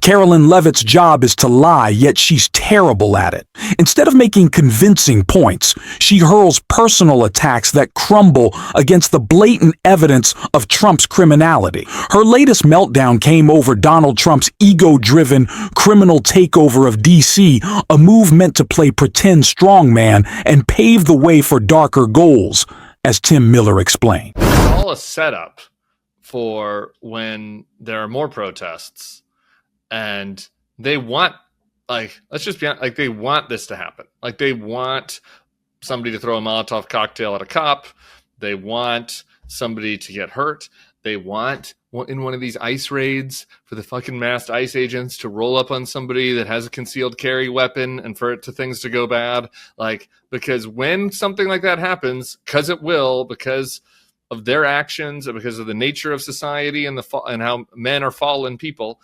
Karoline Leavitt's job is to lie, yet she's terrible at it. Instead of making convincing points, she hurls personal attacks that crumble against the blatant evidence of Trump's criminality. Her latest meltdown came over Donald Trump's ego-driven criminal takeover of D.C., a move meant to play pretend strongman and pave the way for darker goals, as Tim Miller explained. It's all a setup for when there are more protests. And they want, let's just be honest, they want this to happen. They want somebody to throw a Molotov cocktail at a cop. They want somebody to get hurt. They want, in one of these ICE raids, for the fucking masked ICE agents to roll up on somebody that has a concealed carry weapon and for things to go bad. Because when something like that happens, because it will, because of their actions and because of the nature of society and how men are fallen people,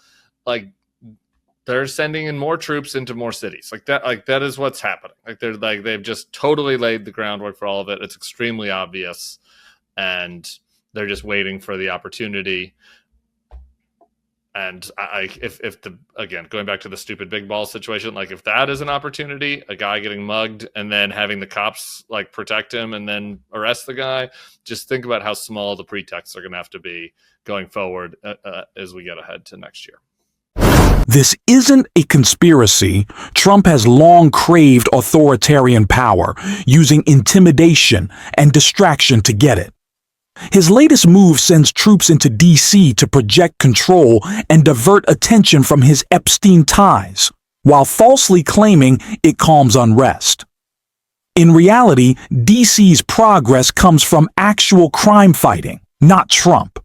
they're sending in more troops into more cities. That is what's happening. They've just totally laid the groundwork for all of it. It's extremely obvious, and they're just waiting for the opportunity. And again, going back to the stupid big ball situation, if that is an opportunity, a guy getting mugged and then having the cops protect him and then arrest the guy, just think about how small the pretexts are going to have to be going forward as we get ahead to next year. This isn't a conspiracy. Trump has long craved authoritarian power, using intimidation and distraction to get it. His latest move sends troops into D.C. to project control and divert attention from his Epstein ties, while falsely claiming it calms unrest. In reality, D.C.'s progress comes from actual crime fighting, not Trump.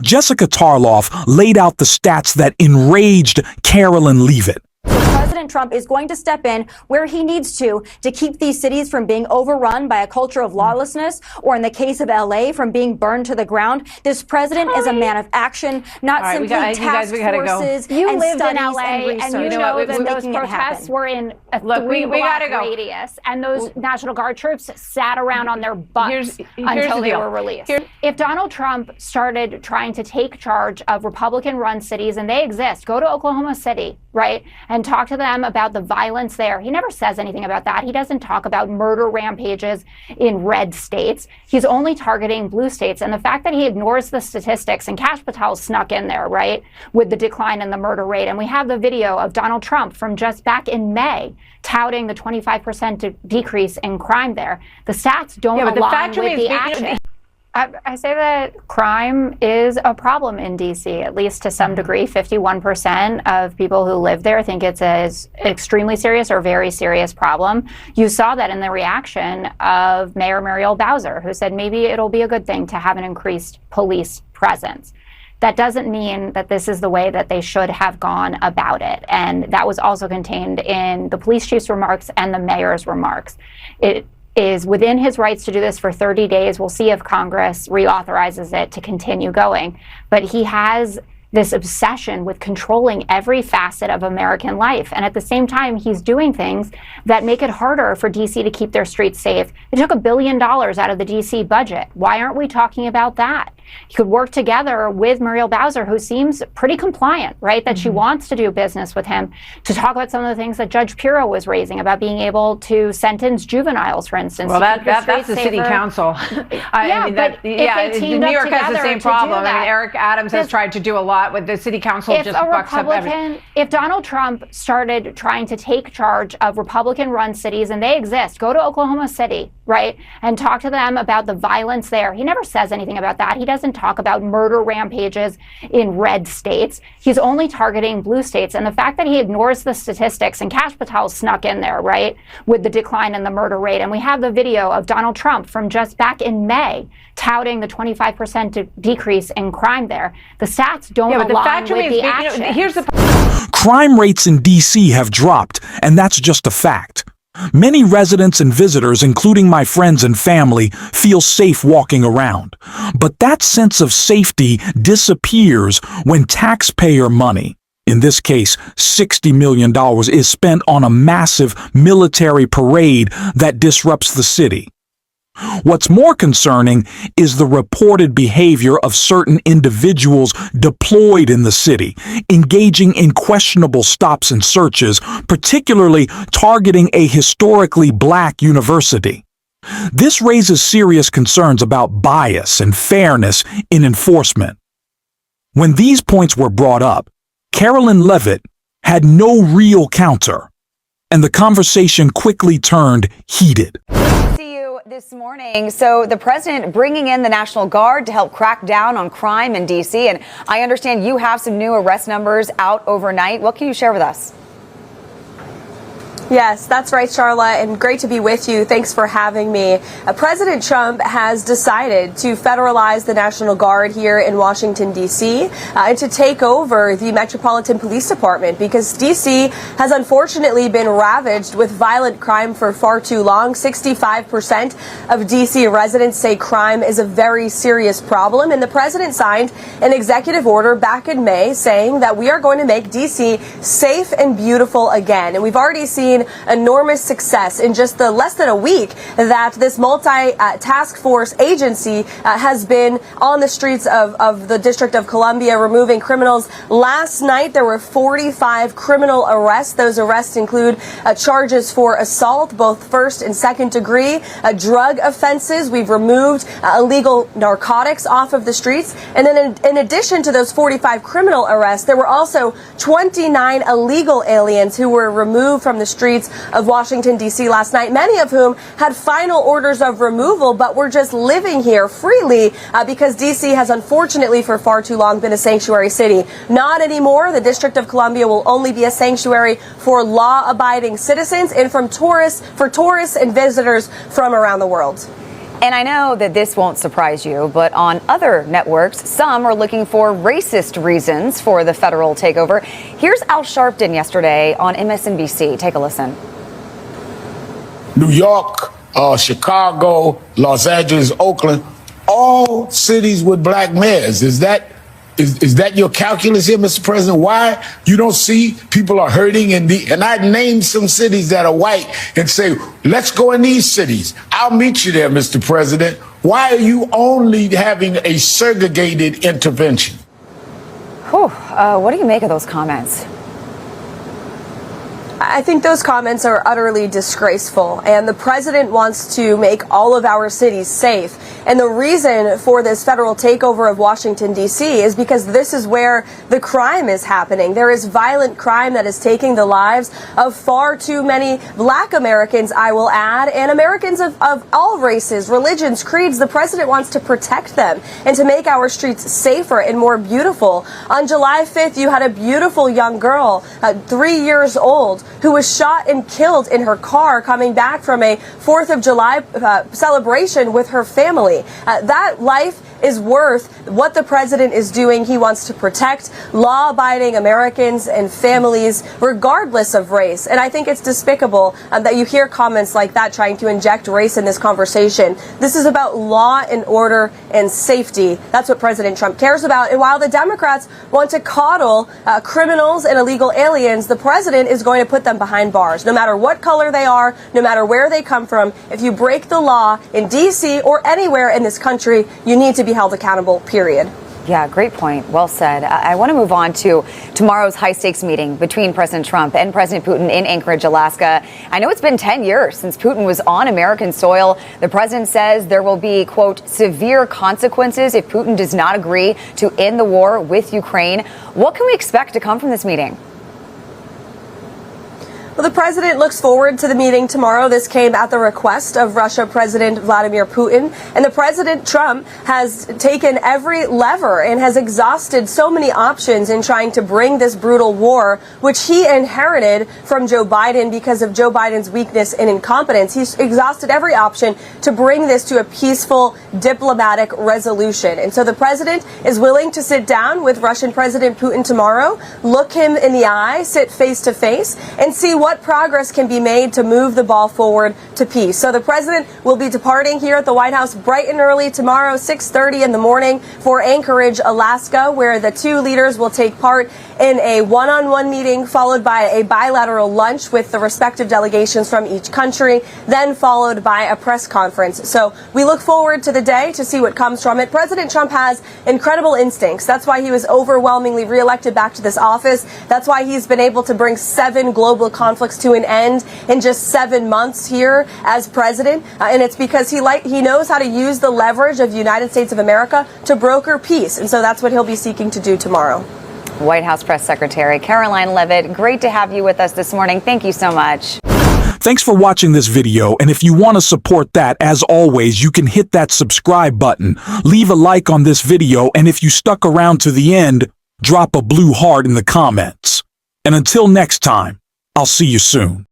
Jessica Tarloff laid out the stats that enraged Karoline Leavitt. President Trump is going to step in where he needs to keep these cities from being overrun by a culture of lawlessness, or in the case of LA, from being burned to the ground. This president is a man of action, not simply task forces You lived in LA, and you know that those protests were in a three-block radius, and those National Guard troops sat around on their butts until they were released. If Donald Trump started trying to take charge of Republican-run cities, and they exist, go to Oklahoma City, right, and talk to them about the violence there. He never says anything about that. He doesn't talk about murder rampages in red states. He's only targeting blue states. And the fact that he ignores the statistics, and Kash Patel snuck in there, right, with the decline in the murder rate. And we have the video of Donald Trump from just back in May touting the 25% decrease in crime there. The stats don't align with the action. I say that crime is a problem in D.C., at least to some degree. 51% of people who live there think it's an extremely serious or very serious problem. You saw that in the reaction of Mayor Muriel Bowser, who said maybe it'll be a good thing to have an increased police presence. That doesn't mean that this is the way that they should have gone about it. And that was also contained in the police chief's remarks and the mayor's remarks. It is within his rights to do this for 30 days. We'll see if Congress reauthorizes it to continue going. But he has this obsession with controlling every facet of American life. And at the same time, he's doing things that make it harder for DC to keep their streets safe. They took $1 billion out of the DC budget. Why aren't we talking about that? He could work together with Muriel Bowser, who seems pretty compliant, right? That she wants to do business with him, to talk about some of the things that Judge Pirro was raising about being able to sentence juveniles, for instance. Well, that's the city council. New York has the same problem. I mean, Eric Adams has tried to do a lot with the city council. If Donald Trump started trying to take charge of Republican-run cities, and they exist, go to Oklahoma City, right, and talk to them about the violence there. He never says anything about that. He doesn't talk about murder rampages in red states. He's only targeting blue states. And the fact that he ignores the statistics, and Kash Patel snuck in there, right, with the decline in the murder rate. And we have the video of Donald Trump from just back in May touting the 25% decrease in crime there. The stats don't align with the action. Crime rates in D.C. have dropped, and that's just a fact. Many residents and visitors, including my friends and family, feel safe walking around. But that sense of safety disappears when taxpayer money, in this case $60 million, is spent on a massive military parade that disrupts the city. What's more concerning is the reported behavior of certain individuals deployed in the city, engaging in questionable stops and searches, particularly targeting a historically black university. This raises serious concerns about bias and fairness in enforcement. When these points were brought up, Karoline Leavitt had no real counter, and the conversation quickly turned heated. This morning, so the president bringing in the National Guard to help crack down on crime in D.C. And I understand you have some new arrest numbers out overnight. What can you share with us? Yes, that's right, Charla, and great to be with you. Thanks for having me. President Trump has decided to federalize the National Guard here in Washington, D.C., and to take over the Metropolitan Police Department because D.C. has unfortunately been ravaged with violent crime for far too long. 65% of D.C. residents say crime is a very serious problem, and the president signed an executive order back in May saying that we are going to make D.C. safe and beautiful again. And we've already seen enormous success in just the less than a week that this multi-task force agency has been on the streets of the District of Columbia removing criminals. Last night there were 45 criminal arrests. Those arrests include charges for assault, both first and second degree, drug offenses. We've removed illegal narcotics off of the streets. And then in addition to those 45 criminal arrests, there were also 29 illegal aliens who were removed from the streets of Washington, D.C. last night, many of whom had final orders of removal but were just living here freely because D.C. has unfortunately for far too long been a sanctuary city. Not anymore. The District of Columbia will only be a sanctuary for law-abiding citizens and for tourists and visitors from around the world. And I know that this won't surprise you, but on other networks, some are looking for racist reasons for the federal takeover. Here's Al Sharpton yesterday on MSNBC. Take a listen. New York, Chicago, Los Angeles, Oakland, all cities with black mayors. Is that your calculus here, Mr. President? Why you don't see people are hurting and I named some cities that are white and say, let's go in these cities. I'll meet you there, Mr. President. Why are you only having a segregated intervention? What do you make of those comments? I think those comments are utterly disgraceful, and the president wants to make all of our cities safe. And the reason for this federal takeover of Washington, D.C. is because this is where the crime is happening. There is violent crime that is taking the lives of far too many black Americans, I will add, and Americans of all races, religions, creeds. The president wants to protect them and to make our streets safer and more beautiful. On July 5th, you had a beautiful young girl, 3 years old, who was shot and killed in her car coming back from a 4th of July celebration with her family. That life is worth what the president is doing. He wants to protect law-abiding Americans and families regardless of race. And I think it's despicable that you hear comments like that trying to inject race in this conversation. This is about law and order and safety. That's what President Trump cares about. And while the Democrats want to coddle criminals and illegal aliens, the president is going to put them behind bars. No matter what color they are, no matter where they come from, if you break the law in D.C. or anywhere in this country, you need to be held accountable, period. Yeah, great point. Well said. I want to move on to tomorrow's high-stakes meeting between President Trump and President Putin in Anchorage, Alaska. I know it's been 10 years since Putin was on American soil. The president says there will be, quote, severe consequences if Putin does not agree to end the war with Ukraine. What can we expect to come from this meeting? Well, the president looks forward to the meeting tomorrow. This came at the request of Russia President Vladimir Putin. And the President Trump has taken every lever and has exhausted so many options in trying to bring this brutal war, which he inherited from Joe Biden because of Joe Biden's weakness and incompetence. He's exhausted every option to bring this to a peaceful diplomatic resolution. And so the president is willing to sit down with Russian President Putin tomorrow, look him in the eye, sit face to face, and see what progress can be made to move the ball forward to peace. So the president will be departing here at the White House bright and early tomorrow, 6:30 in the morning, for Anchorage, Alaska, where the two leaders will take part in a one-on-one meeting, followed by a bilateral lunch with the respective delegations from each country, then followed by a press conference. So we look forward to the day to see what comes from it. President Trump has incredible instincts. That's why he was overwhelmingly reelected back to this office. That's why he's been able to bring 7 global conflicts to an end in just 7 months here as president. And it's because he knows how to use the leverage of the United States of America to broker peace. And so that's what he'll be seeking to do tomorrow. White House Press Secretary Karoline Leavitt, great to have you with us this morning. Thank you so much. Thanks for watching this video, and if you want to support that, as always, you can hit that subscribe button, leave a like on this video, and if you stuck around to the end, drop a blue heart in the comments. And until next time, I'll see you soon.